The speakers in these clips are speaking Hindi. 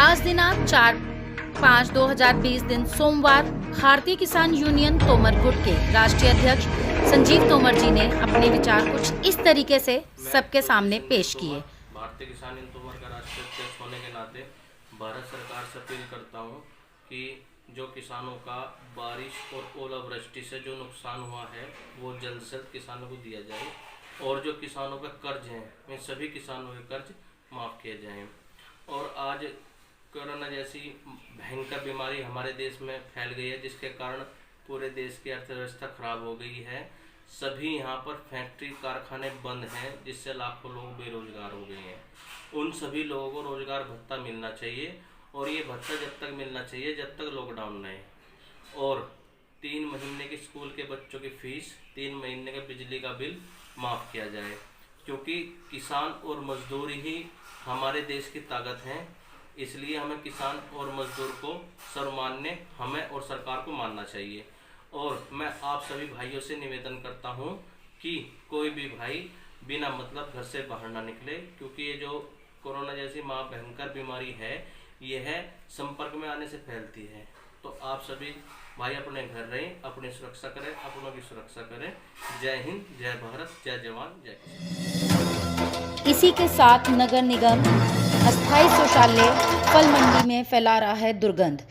आज दिनांक 4/5/2020 दिन सोमवार भारतीय किसान यूनियन तोमर गुट के राष्ट्रीय अध्यक्ष संजीव तोमर जी ने अपने विचार कुछ इस तरीके से सबके सामने पेश किए। भारतीय किसान यूनियन तोमर का राष्ट्रीय अध्यक्ष होने के नाते भारत सरकार से अपील करता हूं कि जो किसानों का बारिश और ओलावृष्टि से जो नुकसान हुआ है वो जल्द से जल्द किसानों को दिया जाए और जो किसानों का कर्ज है वे सभी किसानों के कर्ज माफ़ किए जाएं। और आज कोरोना जैसी भयंकर बीमारी हमारे देश में फैल गई है जिसके कारण पूरे देश की अर्थव्यवस्था खराब हो गई है। सभी यहाँ पर फैक्ट्री कारखाने बंद हैं जिससे लाखों लोग बेरोजगार हो गए हैं। उन सभी लोगों को रोजगार भत्ता मिलना चाहिए और ये भत्ता जब तक मिलना चाहिए जब तक लॉकडाउन न है। और 3 महीने के स्कूल के बच्चों की फीस, 3 महीने का बिजली का बिल माफ़ किया जाए, क्योंकि किसान और मजदूर ही हमारे देश की ताकत हैं। इसलिए हमें किसान और मजदूर को सर्वमान्य हमें और सरकार को मानना चाहिए। और मैं आप सभी भाइयों से निवेदन करता हूं कि कोई भी भाई बिना मतलब घर से बाहर ना निकले, क्योंकि ये जो कोरोना जैसी भयंकर बीमारी है यह संपर्क में आने से फैलती है। तो आप सभी भाई अपने घर रहें, अपनी सुरक्षा करें, अपनों की सुरक्षा करें। जय हिंद, जय भारत, जय जवान, जय किसान। इसी के साथ नगर निगम अस्थायी शौचालय फल मंडी में फैला रहा है दुर्गंध।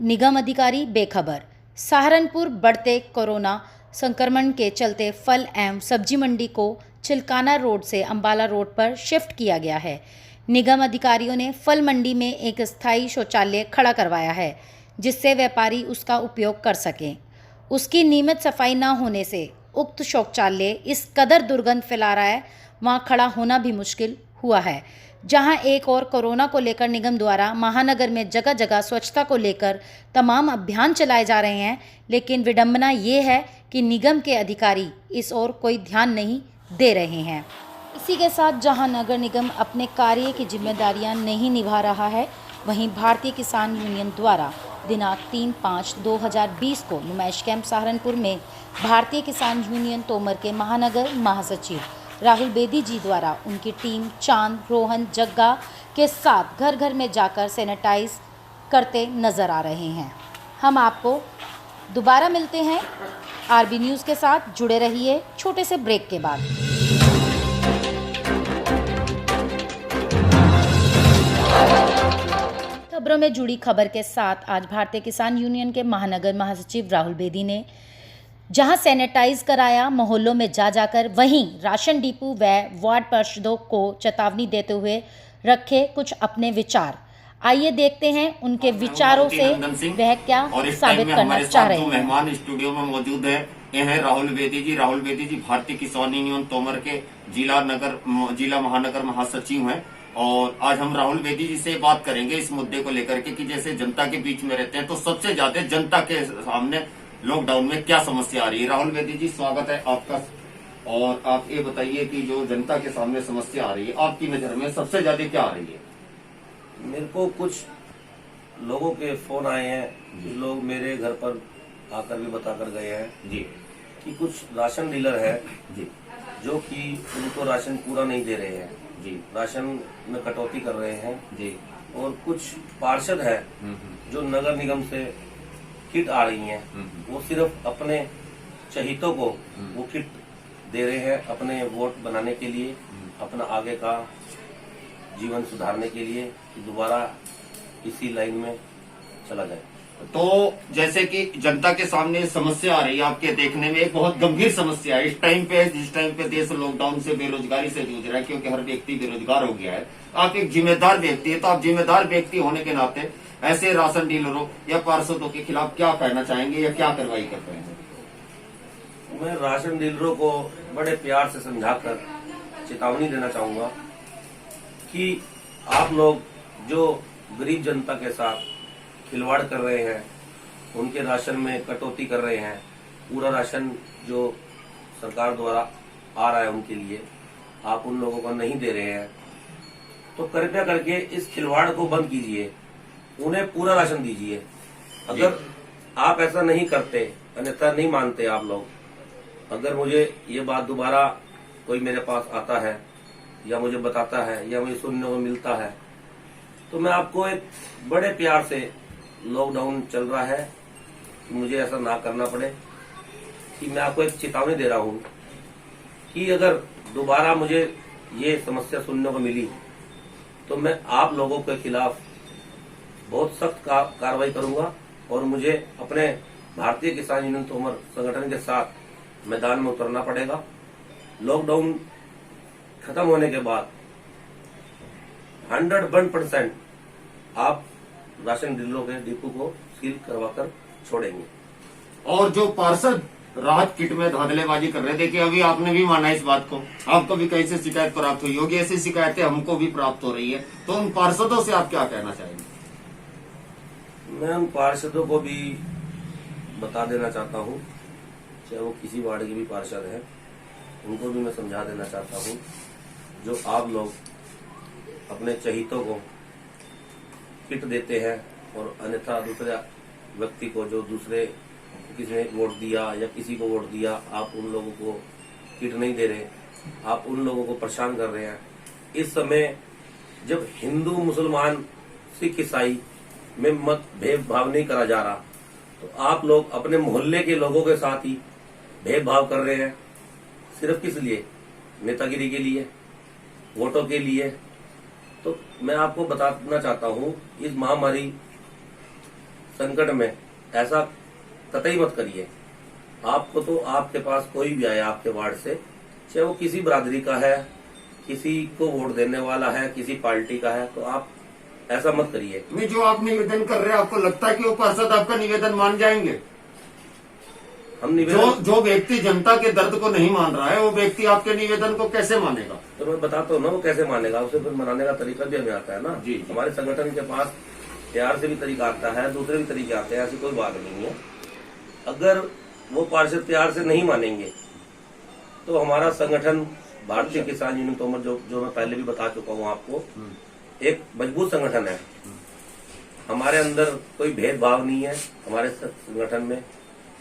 निगम अधिकारी बेखबर। सहारनपुर बढ़ते कोरोना संक्रमण के चलते फल एवं सब्जी मंडी को चिलकाना रोड से अंबाला रोड पर शिफ्ट किया गया है। निगम अधिकारियों ने फल मंडी में एक अस्थायी शौचालय खड़ा करवाया है जिससे व्यापारी उसका उपयोग कर सकें। उसकी नियमित सफाई न होने से उक्त शौचालय इस कदर दुर्गंध फैला रहा है, वहां खड़ा होना भी मुश्किल हुआ है। जहां एक और कोरोना को लेकर निगम द्वारा महानगर में जगह जगह स्वच्छता को लेकर तमाम अभियान चलाए जा रहे हैं, लेकिन विडंबना ये है कि निगम के अधिकारी इस ओर कोई ध्यान नहीं दे रहे हैं। इसी के साथ जहां नगर निगम अपने कार्य की जिम्मेदारियां नहीं निभा रहा है, वहीं भारतीय किसान यूनियन द्वारा दिनांक 3/5/2020 को नुमाइश कैंप सहारनपुर में भारतीय किसान यूनियन तोमर के महानगर महासचिव राहुल बेदी जी द्वारा उनकी टीम चांद, रोहन, जग्गा के साथ घर घर में जाकर सैनिटाइज करते नजर आ रहे हैं। हम आपको दोबारा मिलते हैं आरबी न्यूज़ के साथ। जुड़े रहिए छोटे से ब्रेक के बाद। खबरों में जुड़ी खबर के साथ आज भारतीय किसान यूनियन के महानगर महासचिव राहुल बेदी ने जहां सैनिटाइज कराया मोहल्लों में जाकर, वहीं राशन डिपो व वार्ड पार्षदों को चेतावनी देते हुए रखे कुछ अपने विचार। आइए देखते हैं उनके विचारों से वह क्या साबित करना चाह रहे हैं। मेहमान स्टूडियो में मौजूद है, ये है राहुल बेदी जी। राहुल बेदी जी भारतीय किसान यूनियन तोमर के जिला महानगर महासचिव हैं। और आज हम राहुल बेदी जी से बात करेंगे इस मुद्दे को लेकर के कि जैसे जनता के बीच में रहते हैं तो सबसे ज्यादा जनता के सामने लॉकडाउन में क्या समस्या आ रही है। राहुल बेदी जी, स्वागत है आपका। और आप ये बताइए कि जो जनता के सामने समस्या आ रही है आपकी नजर में सबसे ज्यादा क्या आ रही है। मेरे को कुछ लोगों के फोन आए हैं, कुछ लोग मेरे घर पर आकर भी बताकर गए हैं जी कि कुछ राशन डीलर है जी जो कि उनको राशन पूरा नहीं दे रहे हैं जी, राशन में कटौती कर रहे हैं जी। और कुछ पार्षद है जो नगर निगम से किट आ रही हैं, वो सिर्फ अपने चहितों को वो किट दे रहे हैं अपने वोट बनाने के लिए, अपना आगे का जीवन सुधारने के लिए कि दोबारा इसी लाइन में चला जाए। तो जैसे कि जनता के सामने समस्या आ रही है, आपके देखने में एक बहुत गंभीर समस्या है इस टाइम पे, जिस टाइम पे देश लॉकडाउन से बेरोजगारी से जूझ रहा है, क्योंकि हर व्यक्ति बेरोजगार हो गया है। आप एक जिम्मेदार व्यक्ति है, तो आप जिम्मेदार व्यक्ति होने के नाते ऐसे राशन डीलरों या पार्षदों के खिलाफ क्या कहना चाहेंगे या क्या कार्रवाई कर रहे हैं। मैं राशन डीलरों को बड़े प्यार से समझाकर चेतावनी देना चाहूंगा कि आप लोग जो गरीब जनता के साथ खिलवाड़ कर रहे हैं, उनके राशन में कटौती कर रहे हैं, पूरा राशन जो सरकार द्वारा आ रहा है उनके लिए आप उन लोगों को नहीं दे रहे हैं, तो कृपया करके इस खिलवाड़ को बंद कीजिए, उन्हें पूरा राशन दीजिए। अगर आप ऐसा नहीं करते, अन्यथा नहीं मानते आप लोग, अगर मुझे ये बात दोबारा कोई मेरे पास आता है या मुझे बताता है या मुझे सुनने को मिलता है तो मैं आपको एक बड़े प्यार से, लॉकडाउन चल रहा है, मुझे ऐसा ना करना पड़े, कि मैं आपको एक चेतावनी दे रहा हूं कि अगर दोबारा मुझे ये समस्या सुनने को मिली तो मैं आप लोगों के खिलाफ बहुत सख्त कार्रवाई करूंगा और मुझे अपने भारतीय किसान यूनियन तोमर संगठन के साथ मैदान में उतरना पड़ेगा। लॉकडाउन खत्म होने के बाद 101% आप राशन डीलरों के डिपो को सील करवाकर छोड़ेंगे। और जो पार्षद राहत किट में धांधलेबाजी कर रहे थे, कि अभी आपने भी माना इस बात को, आपको भी कहीं से शिकायत प्राप्त हुई होगी, ऐसी शिकायतें हमको भी प्राप्त हो रही है, तो उन पार्षदों से आप क्या कहना चाहेंगे? मैं उन पार्षदों को भी बता देना चाहता हूँ, चाहे वो किसी वार्ड के भी पार्षद हैं, उनको भी मैं समझा देना चाहता हूँ, जो आप लोग अपने चहितों को किट देते हैं और अन्यथा दूसरे व्यक्ति को, जो दूसरे किसी ने वोट दिया या किसी को वोट दिया, आप उन लोगों को किट नहीं दे रहे, आप उन लोगों को परेशान कर रहे हैं। इस समय जब हिंदू मुसलमान सिख ईसाई में मत भेदभाव नहीं करा जा रहा, तो आप लोग अपने मोहल्ले के लोगों के साथ ही भेदभाव कर रहे हैं। सिर्फ किस लिए? नेतागिरी के लिए, वोटों के लिए। तो मैं आपको बताना चाहता हूँ, इस महामारी संकट में ऐसा कतई मत करिए। आपको तो आपके पास कोई भी आए आपके वार्ड से, चाहे वो किसी बरादरी का है, किसी को वोट देने वाला है, किसी पार्टी का है, तो आप ऐसा मत करिए। नहीं, जो आप निवेदन कर रहे हैं, आपको लगता है कि वो पार्षद आपका निवेदन मान जाएंगे? हम निवेदन जो व्यक्ति जनता के दर्द को नहीं मान रहा है, वो व्यक्ति आपके निवेदन को कैसे मानेगा? तो मैं बताता हूँ ना, वो कैसे मानेगा। उसे फिर मनाने का तरीका भी हमें आता है ना। जी। हमारे संगठन के पास प्यार से भी तरीका आता है, दूसरे भी तरीके आते हैं, ऐसी कोई बात नहीं है। अगर वो पार्षद प्यार से नहीं मानेंगे तो हमारा संगठन भारतीय किसान यूनियन तोमर, जो मैं पहले भी बता चुका हूँ आपको, एक मजबूत संगठन है। हमारे अंदर कोई भेदभाव नहीं है। हमारे संगठन में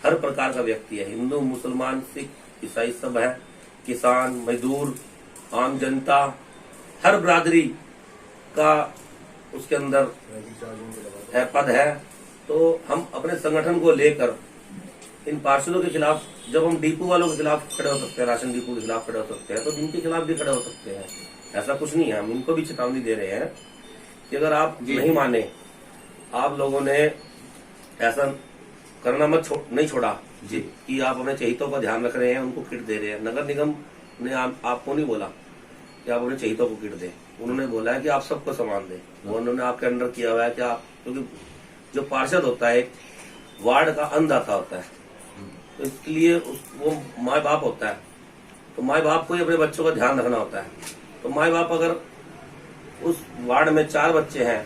हर प्रकार का व्यक्ति है, हिंदू मुसलमान सिख ईसाई सब है, किसान मजदूर आम जनता, हर बरादरी का उसके अंदर है, पद है। तो हम अपने संगठन को लेकर इन पार्षदों के खिलाफ, जब हम डिपो वालों के खिलाफ खड़े हो सकते हैं, राशन डिपो के खिलाफ खड़े हो सकते हैं, तो इनके खिलाफ भी खड़े हो सकते हैं। ऐसा कुछ नहीं है। हम इनको भी चेतावनी दे रहे हैं कि अगर आप नहीं माने, आप लोगों ने ऐसा करना नहीं छोड़ा जी, कि आप अपने चहितों का ध्यान रख रहे हैं, उनको किट दे रहे हैं। नगर निगम ने आपको नहीं बोला कि आप अपने चहितों को किट दें, उन्होंने बोला है कि आप सबको सामान दें। वो उन्होंने आपके अंडर किया हुआ है कि आप, क्योंकि जो पार्षद होता है एक वार्ड का अन्नदाता होता है, तो इसलिए वो माँ बाप होता है, तो माँ बाप को ही अपने बच्चों का ध्यान रखना होता है। तो माँ बाप अगर उस वार्ड में 4 बच्चे हैं,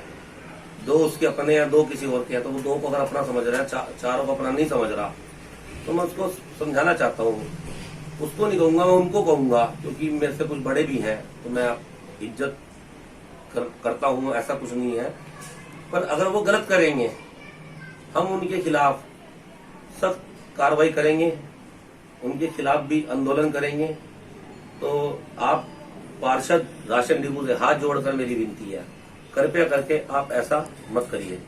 2 उसके अपने हैं, 2 किसी और के हैं, तो वो 2 को अगर अपना समझ रहा है, चारों को अपना नहीं समझ रहा, तो मैं उसको समझाना चाहता हूँ। उसको नहीं कहूंगा, मैं उनको कहूंगा, क्योंकि मेरे से कुछ बड़े भी हैं, तो मैं इज्जत करता हूँ, ऐसा कुछ नहीं है। पर अगर वो गलत करेंगे, हम उनके खिलाफ सख्त कार्रवाई करेंगे, उनके खिलाफ भी आंदोलन करेंगे। तो आप पार्षद राशन डिपो से हाथ जोड़कर मेरी विनती है, कृपया करके आप ऐसा मत करिए।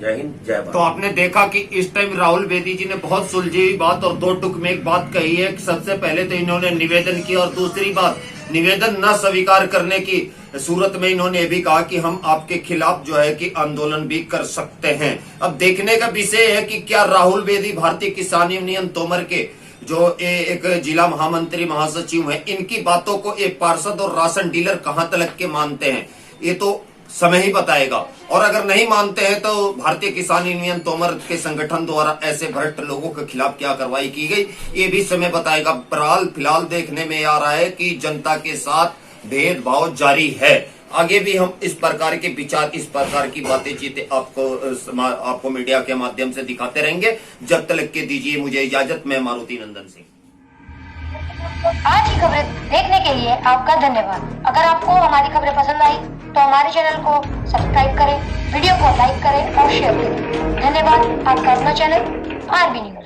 जय हिंद, जय भारत। तो आपने देखा कि इस टाइम राहुल बेदी जी ने बहुत सुलझी हुई बात और 2 टुक में एक बात कही है। सबसे पहले तो इन्होंने निवेदन किया, और दूसरी बात, निवेदन न स्वीकार करने की सूरत में इन्होंने भी कहा कि हम आपके खिलाफ जो है कि आंदोलन भी कर सकते हैं। अब देखने का विषय है कि क्या राहुल बेदी भारतीय किसान यूनियन तोमर के जो एक जिला महामंत्री महासचिव हैं, इनकी बातों को एक पार्षद और राशन डीलर कहां तक के मानते हैं, ये तो समय ही बताएगा। और अगर नहीं मानते हैं तो भारतीय किसान यूनियन तोमर के संगठन द्वारा ऐसे भ्रष्ट लोगों के खिलाफ क्या कार्रवाई की गई, ये भी समय बताएगा। फिलहाल देखने में आ रहा है कि जनता के साथ भेदभाव जारी है। आगे भी हम इस प्रकार के विचार, इस प्रकार की बातें चीतें आपको मीडिया के माध्यम से दिखाते रहेंगे। जब तक के दीजिए मुझे इजाजत, मैं मारुति नंदन सिंह। आज की खबरें देखने के लिए आपका धन्यवाद। अगर आपको हमारी खबरें पसंद आई तो हमारे चैनल को सब्सक्राइब करें, वीडियो को लाइक करें और शेयर करें। धन्यवाद। आपका अपना चैनल आरबी न्यूज।